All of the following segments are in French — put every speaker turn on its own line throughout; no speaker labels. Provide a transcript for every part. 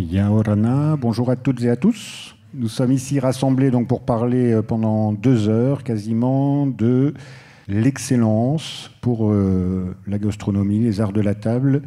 Yaorana, bonjour à toutes et à tous. Nous sommes ici rassemblés donc pour parler pendant 2 heures quasiment de l'excellence pour la gastronomie, les arts de la table,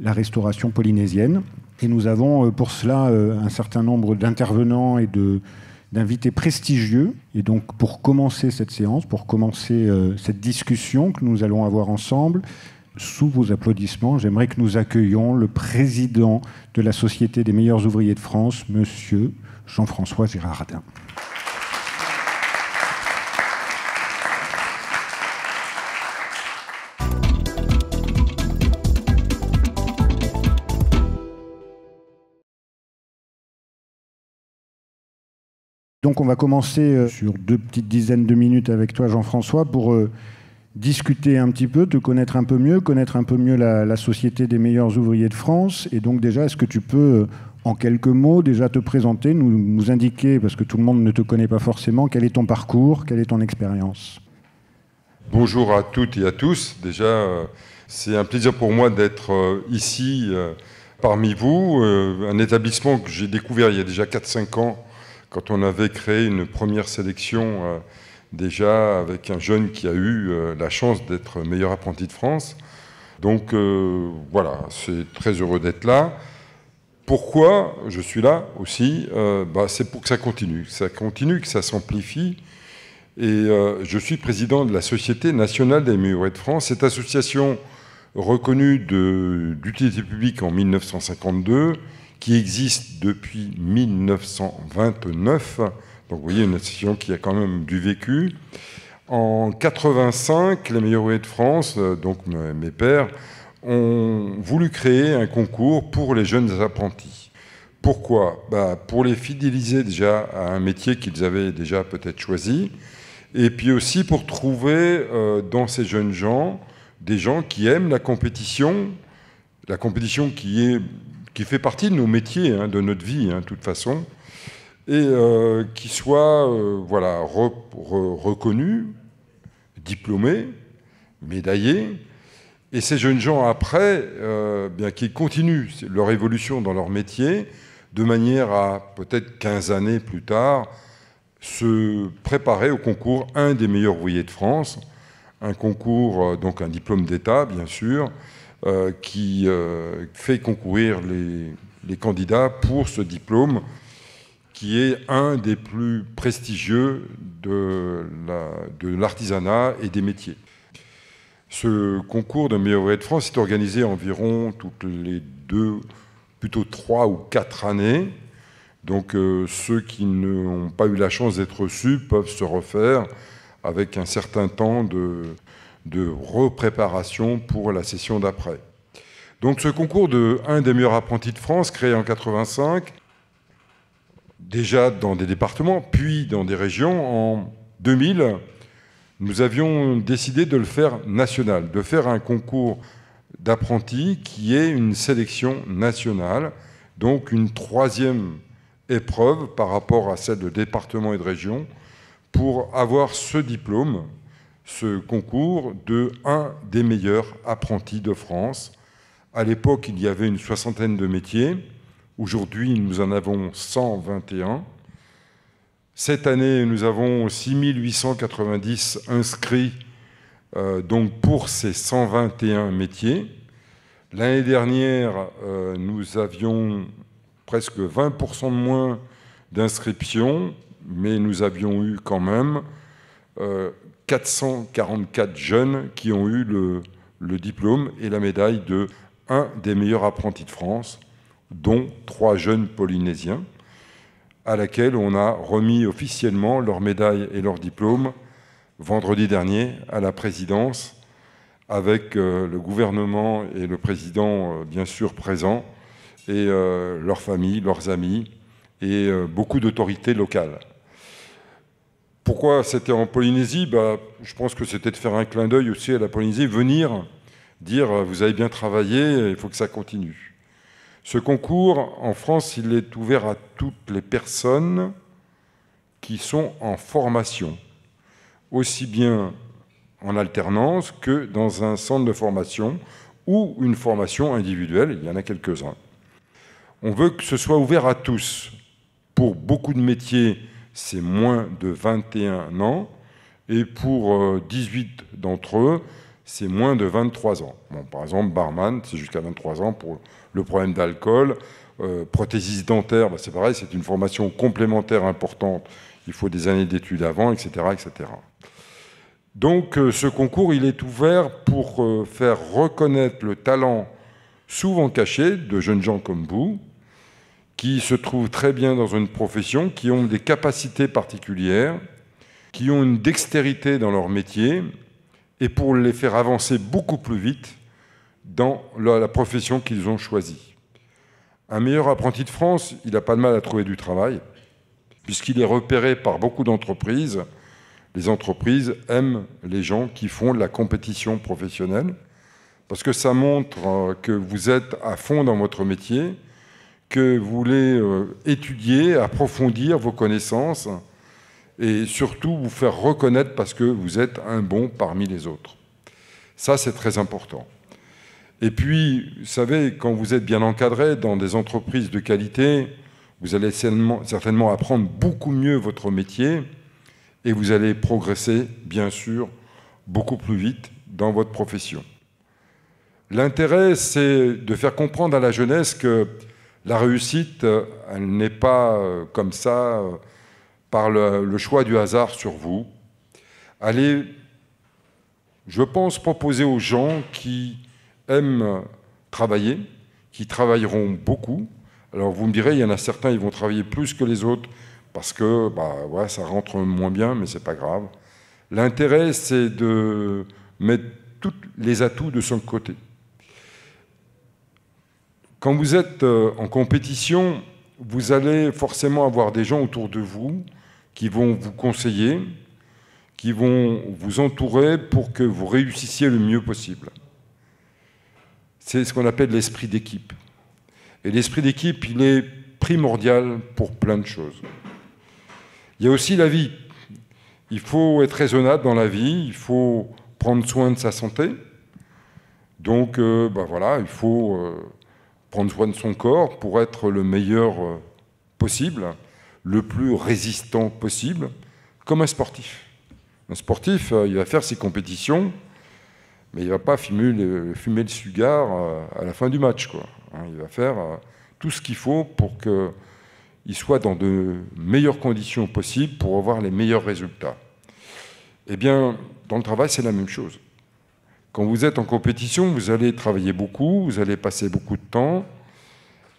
la restauration polynésienne. Et nous avons pour cela un certain nombre d'intervenants et d'invités prestigieux. Et donc pour commencer cette séance, pour commencer cette discussion que nous allons avoir ensemble, sous vos applaudissements, j'aimerais que nous accueillions le président de la Société des meilleurs ouvriers de France, monsieur Jean-François Girardin. Donc on va commencer sur 2 petites dizaines de minutes avec toi, Jean-François, pour discuter un petit peu, te connaître un peu mieux la Société des meilleurs ouvriers de France. Et donc déjà, est-ce que tu peux, en quelques mots, déjà te présenter, nous indiquer, parce que tout le monde ne te connaît pas forcément, quel est ton parcours, quelle est ton expérience?
Bonjour à toutes et à tous. Déjà, c'est un plaisir pour moi d'être ici parmi vous. Un établissement que j'ai découvert il y a déjà 4-5 ans, quand on avait créé une première sélection déjà avec un jeune qui a eu la chance d'être meilleur apprenti de France. Donc voilà, c'est très heureux d'être là. Pourquoi je suis là aussi c'est pour que ça continue, que ça s'amplifie. Et je suis président de la Société nationale des meilleurs ouvriers de France. Cette association reconnue d'utilité publique en 1952, qui existe depuis 1929. Donc vous voyez, une association qui a quand même du vécu. En 85, les meilleurs ouvriers de France, donc mes pères, ont voulu créer un concours pour les jeunes apprentis. Pourquoi ? Pour les fidéliser déjà à un métier qu'ils avaient déjà peut-être choisi, et puis aussi pour trouver dans ces jeunes gens des gens qui aiment la compétition qui fait partie de nos métiers, de notre vie, de toute façon, et qui soit reconnu, diplômé, médaillé. Et ces jeunes gens, après, qui continuent leur évolution dans leur métier, de manière à, peut-être 15 années plus tard, se préparer au concours un des meilleurs ouvriers de France, un concours, donc un diplôme d'État, bien sûr, qui fait concourir les candidats pour ce diplôme, qui est un des plus prestigieux de l'artisanat et des métiers. Ce concours de meilleur ouvrier de France est organisé environ toutes les 3 ou 4 années. Donc ceux qui n'ont pas eu la chance d'être reçus peuvent se refaire avec un certain temps de repréparation pour la session d'après. Donc ce concours de un des meilleurs apprentis de France, créé en 85, déjà dans des départements, puis dans des régions. En 2000, nous avions décidé de le faire national, de faire un concours d'apprentis qui est une sélection nationale, donc une 3e épreuve par rapport à celle de département et de région, pour avoir ce diplôme, ce concours de un des meilleurs apprentis de France. À l'époque, il y avait une 60aine de métiers. Aujourd'hui, nous en avons 121. Cette année, nous avons 6890 inscrits donc pour ces 121 métiers. L'année dernière, nous avions presque 20% de moins d'inscriptions, mais nous avions eu quand même 444 jeunes qui ont eu le diplôme et la médaille de un des meilleurs apprentis de France, dont 3 jeunes polynésiens, à laquelle on a remis officiellement leur médaille et leur diplôme vendredi dernier à la présidence, avec le gouvernement et le président bien sûr présents, et leurs familles, leurs amis, et beaucoup d'autorités locales. Pourquoi c'était en Polynésie ? Je pense que c'était de faire un clin d'œil aussi à la Polynésie, venir dire « vous avez bien travaillé, il faut que ça continue ». Ce concours, en France, il est ouvert à toutes les personnes qui sont en formation, aussi bien en alternance que dans un centre de formation ou une formation individuelle, il y en a quelques-uns. On veut que ce soit ouvert à tous. Pour beaucoup de métiers, c'est moins de 21 ans. Et pour 18 d'entre eux, c'est moins de 23 ans. Bon, par exemple, barman, c'est jusqu'à 23 ans pour le problème d'alcool. Prothésiste dentaire, c'est pareil, c'est une formation complémentaire importante. Il faut des années d'études avant, etc., etc. Donc ce concours, il est ouvert pour faire reconnaître le talent souvent caché de jeunes gens comme vous, qui se trouvent très bien dans une profession, qui ont des capacités particulières, qui ont une dextérité dans leur métier, et pour les faire avancer beaucoup plus vite dans la profession qu'ils ont choisie. Un meilleur apprenti de France, il n'a pas de mal à trouver du travail, puisqu'il est repéré par beaucoup d'entreprises. Les entreprises aiment les gens qui font de la compétition professionnelle, parce que ça montre que vous êtes à fond dans votre métier, que vous voulez étudier, approfondir vos connaissances, et surtout vous faire reconnaître parce que vous êtes un bon parmi les autres. Ça, c'est très important. Et puis, vous savez, quand vous êtes bien encadré dans des entreprises de qualité, vous allez certainement apprendre beaucoup mieux votre métier et vous allez progresser, bien sûr, beaucoup plus vite dans votre profession. L'intérêt, c'est de faire comprendre à la jeunesse que la réussite, elle n'est pas comme ça, par le choix du hasard sur vous. Allez, je pense, proposer aux gens qui aiment travailler, qui travailleront beaucoup. Alors vous me direz, il y en a certains, ils vont travailler plus que les autres parce que ouais, ça rentre moins bien, mais c'est pas grave. L'intérêt, c'est de mettre tous les atouts de son côté. Quand vous êtes en compétition, vous allez forcément avoir des gens autour de vous qui vont vous conseiller, qui vont vous entourer pour que vous réussissiez le mieux possible. C'est ce qu'on appelle l'esprit d'équipe. Et l'esprit d'équipe, il est primordial pour plein de choses. Il y a aussi la vie. Il faut être raisonnable dans la vie, il faut prendre soin de sa santé. Donc, voilà, il faut prendre soin de son corps pour être le meilleur possible, le plus résistant possible, comme un sportif. Un sportif, il va faire ses compétitions, mais il ne va pas fumer le cigare à la fin du match, quoi. Il va faire tout ce qu'il faut pour qu'il soit dans de meilleures conditions possibles pour avoir les meilleurs résultats. Eh bien, dans le travail, c'est la même chose. Quand vous êtes en compétition, vous allez travailler beaucoup, vous allez passer beaucoup de temps.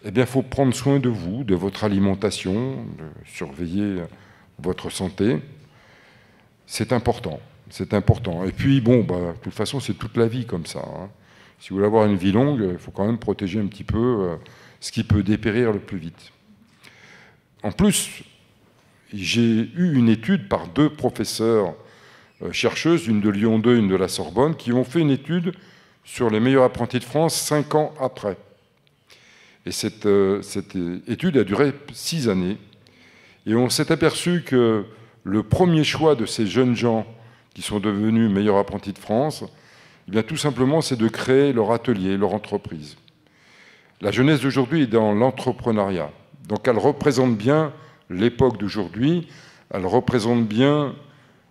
Eh bien, il faut prendre soin de vous, de votre alimentation, de surveiller votre santé. C'est important, c'est important. Et puis, bon, de toute façon, c'est toute la vie comme ça. Si vous voulez avoir une vie longue, il faut quand même protéger un petit peu ce qui peut dépérir le plus vite. En plus, j'ai eu une étude par 2 professeurs chercheuses, une de Lyon 2, une de la Sorbonne, qui ont fait une étude sur les meilleurs apprentis de France 5 ans après. Et cette étude a duré 6 années. Et on s'est aperçu que le premier choix de ces jeunes gens qui sont devenus meilleurs apprentis de France, eh bien, tout simplement, c'est de créer leur atelier, leur entreprise. La jeunesse d'aujourd'hui est dans l'entrepreneuriat. Donc elle représente bien l'époque d'aujourd'hui, elle représente bien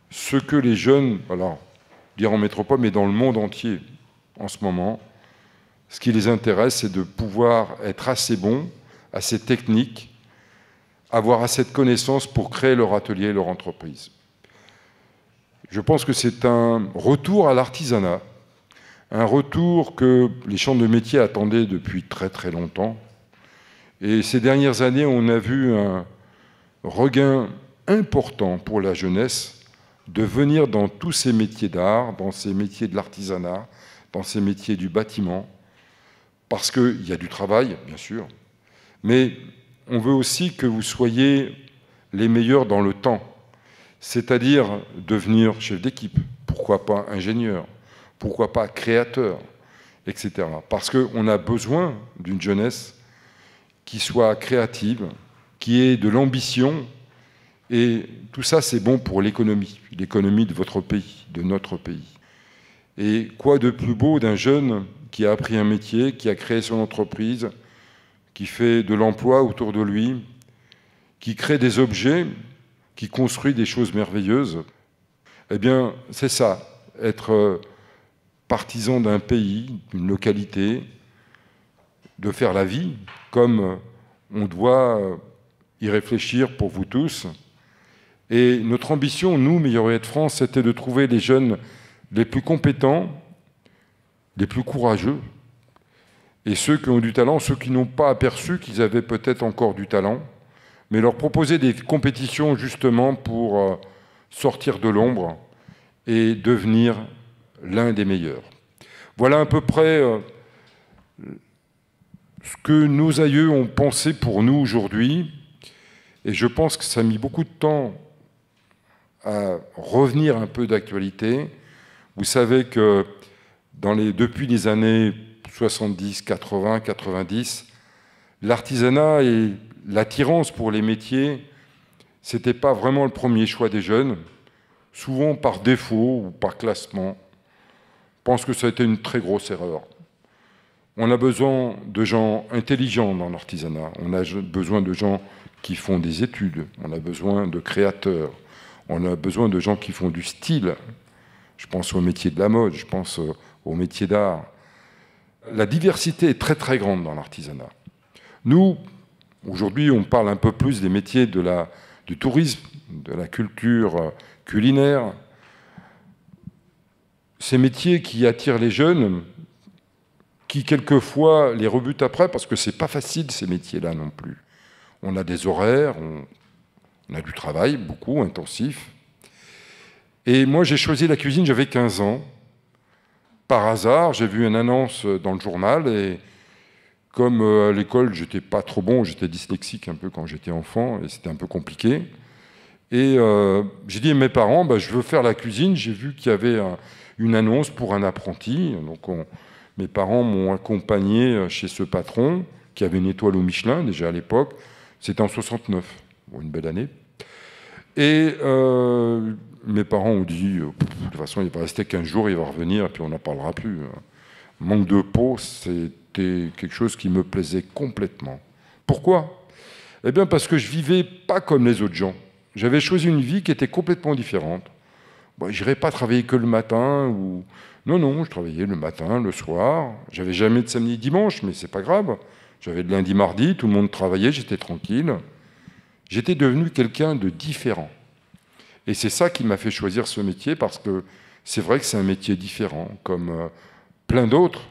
ce que les jeunes, alors, dire en métropole, mais dans le monde entier, en ce moment, ce qui les intéresse, c'est de pouvoir être assez bons, assez techniques, avoir assez de connaissances pour créer leur atelier, leur entreprise. Je pense que c'est un retour à l'artisanat, un retour que les chambres de métiers attendaient depuis très très longtemps. Et ces dernières années, on a vu un regain important pour la jeunesse de venir dans tous ces métiers d'art, dans ces métiers de l'artisanat, dans ces métiers du bâtiment, parce qu'il y a du travail, bien sûr, mais on veut aussi que vous soyez les meilleurs dans le temps, c'est-à-dire devenir chef d'équipe, pourquoi pas ingénieur, pourquoi pas créateur, etc. Parce qu'on a besoin d'une jeunesse qui soit créative, qui ait de l'ambition, et tout ça, c'est bon pour l'économie de votre pays, de notre pays. Et quoi de plus beau d'un jeune qui a appris un métier, qui a créé son entreprise, qui fait de l'emploi autour de lui, qui crée des objets, qui construit des choses merveilleuses. Eh bien, c'est ça, être partisan d'un pays, d'une localité, de faire la vie comme on doit y réfléchir pour vous tous. Et notre ambition, nous, Meilleur de France, c'était de trouver les jeunes les plus compétents, les plus courageux, et ceux qui ont du talent, ceux qui n'ont pas aperçu qu'ils avaient peut-être encore du talent, mais leur proposer des compétitions justement pour sortir de l'ombre et devenir l'un des meilleurs. Voilà à peu près ce que nos aïeux ont pensé pour nous aujourd'hui, et je pense que ça a mis beaucoup de temps à revenir un peu d'actualité. Vous savez que depuis les années 70, 80, 90, l'artisanat et l'attirance pour les métiers, ce n'était pas vraiment le premier choix des jeunes, souvent par défaut ou par classement. Je pense que ça a été une très grosse erreur. On a besoin de gens intelligents dans l'artisanat, on a besoin de gens qui font des études, on a besoin de créateurs, on a besoin de gens qui font du style. Je pense au métier de la mode, je pense au métier d'art. La diversité est très très grande dans l'artisanat. Nous, aujourd'hui, on parle un peu plus des métiers du tourisme, de la culture culinaire. Ces métiers qui attirent les jeunes, qui quelquefois les rebutent après, parce que c'est pas facile ces métiers-là non plus. On a des horaires, on a du travail, beaucoup, intensif. Et moi, j'ai choisi la cuisine, j'avais 15 ans. Par hasard, j'ai vu une annonce dans le journal, et comme à l'école, j'étais pas trop bon, j'étais dyslexique un peu quand j'étais enfant, et c'était un peu compliqué. Et j'ai dit à mes parents, je veux faire la cuisine. J'ai vu qu'il y avait une annonce pour un apprenti. Donc mes parents m'ont accompagné chez ce patron, qui avait une étoile au Michelin, déjà à l'époque. C'était en 69, une belle année. Et mes parents ont dit, de toute façon, il va rester 15 jours, il va revenir, et puis on n'en parlera plus. Manque de peau, c'était quelque chose qui me plaisait complètement. Pourquoi ? Eh bien, parce que je vivais pas comme les autres gens. J'avais choisi une vie qui était complètement différente. Je n'irais pas travailler que le matin. Non, je travaillais le matin, le soir. J'avais jamais de samedi, dimanche, mais c'est pas grave. J'avais de lundi, mardi, tout le monde travaillait, j'étais tranquille. J'étais devenu quelqu'un de différent. Et c'est ça qui m'a fait choisir ce métier, parce que c'est vrai que c'est un métier différent, comme plein d'autres,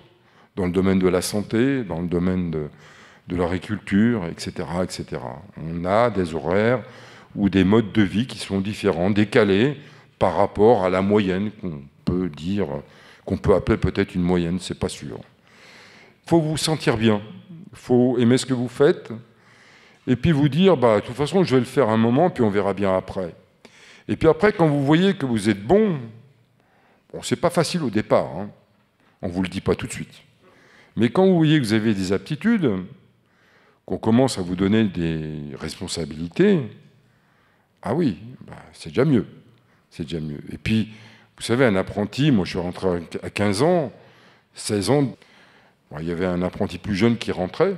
dans le domaine de la santé, dans le domaine de l'agriculture, etc., etc. On a des horaires ou des modes de vie qui sont différents, décalés par rapport à la moyenne qu'on peut dire, qu'on peut appeler peut-être une moyenne, c'est pas sûr. Il faut vous sentir bien, il faut aimer ce que vous faites, et puis vous dire, de toute façon, je vais le faire un moment, puis on verra bien après. Et puis après, quand vous voyez que vous êtes bon, c'est pas facile au départ, hein. On ne vous le dit pas tout de suite. Mais quand vous voyez que vous avez des aptitudes, qu'on commence à vous donner des responsabilités, ah oui, c'est déjà mieux. C'est déjà mieux. Et puis, vous savez, un apprenti, moi je suis rentré à 15 ans, 16 ans, il y avait un apprenti plus jeune qui rentrait.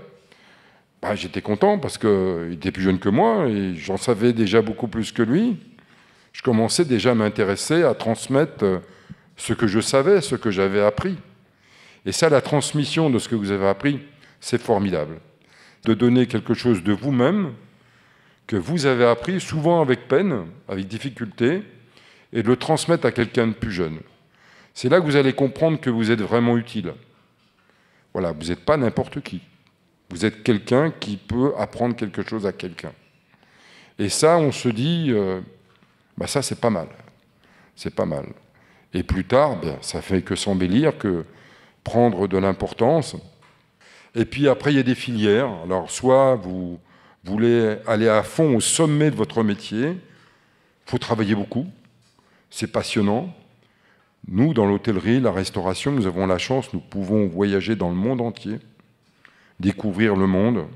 J'étais content parce qu'il était plus jeune que moi et j'en savais déjà beaucoup plus que lui. Je commençais déjà à m'intéresser, à transmettre ce que je savais, ce que j'avais appris. Et ça, la transmission de ce que vous avez appris, c'est formidable. De donner quelque chose de vous-même, que vous avez appris, souvent avec peine, avec difficulté, et de le transmettre à quelqu'un de plus jeune. C'est là que vous allez comprendre que vous êtes vraiment utile. Voilà, vous n'êtes pas n'importe qui. Vous êtes quelqu'un qui peut apprendre quelque chose à quelqu'un. Et ça, on se dit, ça c'est pas mal. C'est pas mal. Et plus tard, ça fait que s'embellir, que prendre de l'importance. Et puis après, il y a des filières. Alors, soit vous voulez aller à fond au sommet de votre métier, il faut travailler beaucoup, c'est passionnant. Nous, dans l'hôtellerie, la restauration, nous avons la chance, nous pouvons voyager dans le monde entier, découvrir le monde,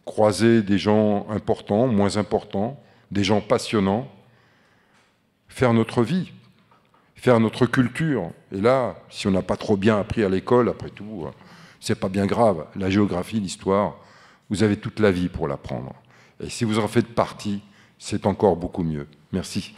croiser des gens importants, moins importants, des gens passionnants, faire notre vie, faire notre culture. Et là, si on n'a pas trop bien appris à l'école, après tout, c'est pas bien grave. La géographie, l'histoire, vous avez toute la vie pour l'apprendre. Et si vous en faites partie, c'est encore beaucoup mieux. Merci.